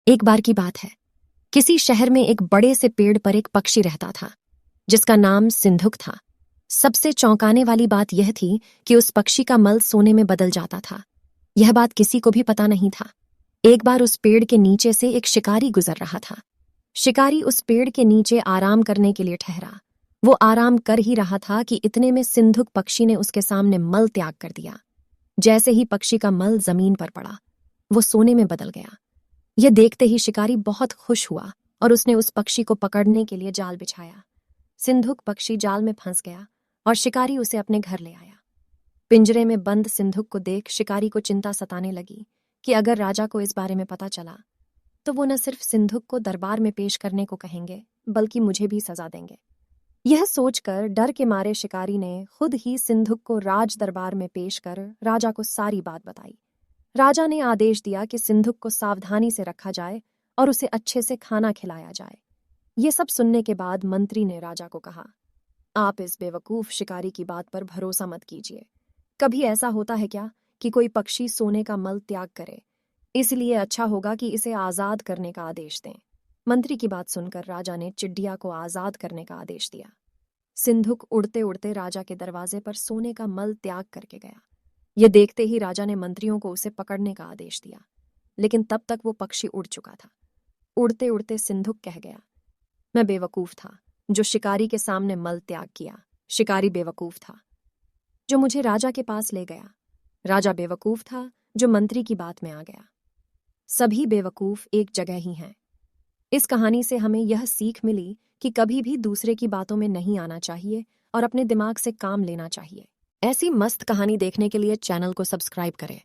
एक बार की बात है, किसी शहर में एक बड़े से पेड़ पर एक पक्षी रहता था जिसका नाम सिंधुक था। सबसे चौंकाने वाली बात यह थी कि उस पक्षी का मल सोने में बदल जाता था। यह बात किसी को भी पता नहीं था। एक बार उस पेड़ के नीचे से एक शिकारी गुजर रहा था। शिकारी उस पेड़ के नीचे आराम करने के लिए ठहरा। वो आराम कर ही रहा था कि इतने में सिंधुक पक्षी ने उसके सामने मल त्याग कर दिया। जैसे ही पक्षी का मल जमीन पर पड़ा, वो सोने में बदल गया। यह देखते ही शिकारी बहुत खुश हुआ और उसने उस पक्षी को पकड़ने के लिए जाल बिछाया। सिंधुक पक्षी जाल में फंस गया और शिकारी उसे अपने घर ले आया। पिंजरे में बंद सिंधुक को देख शिकारी को चिंता सताने लगी कि अगर राजा को इस बारे में पता चला तो वो न सिर्फ सिंधुक को दरबार में पेश करने को कहेंगे बल्कि मुझे भी सजा देंगे। यह सोचकर डर के मारे शिकारी ने खुद ही सिंधुक को राज दरबार में पेश कर राजा को सारी बात बताई। राजा ने आदेश दिया कि सिंधुक को सावधानी से रखा जाए और उसे अच्छे से खाना खिलाया जाए। ये सब सुनने के बाद मंत्री ने राजा को कहा, आप इस बेवकूफ शिकारी की बात पर भरोसा मत कीजिए। कभी ऐसा होता है क्या कि कोई पक्षी सोने का मल त्याग करे? इसलिए अच्छा होगा कि इसे आजाद करने का आदेश दें। मंत्री की बात सुनकर राजा ने चिड़िया को आजाद करने का आदेश दिया। सिंधुक उड़ते उड़ते राजा के दरवाजे पर सोने का मल त्याग करके गया। यह देखते ही राजा ने मंत्रियों को उसे पकड़ने का आदेश दिया, लेकिन तब तक वो पक्षी उड़ चुका था। उड़ते उड़ते सिंधुक कह गया, मैं बेवकूफ था जो शिकारी के सामने मल त्याग किया। शिकारी बेवकूफ था जो मुझे राजा के पास ले गया। राजा बेवकूफ था जो मंत्री की बात में आ गया। सभी बेवकूफ एक जगह ही हैं। इस कहानी से हमें यह सीख मिली कि कभी भी दूसरे की बातों में नहीं आना चाहिए और अपने दिमाग से काम लेना चाहिए। ऐसी मस्त कहानी देखने के लिए चैनल को सब्सक्राइब करें।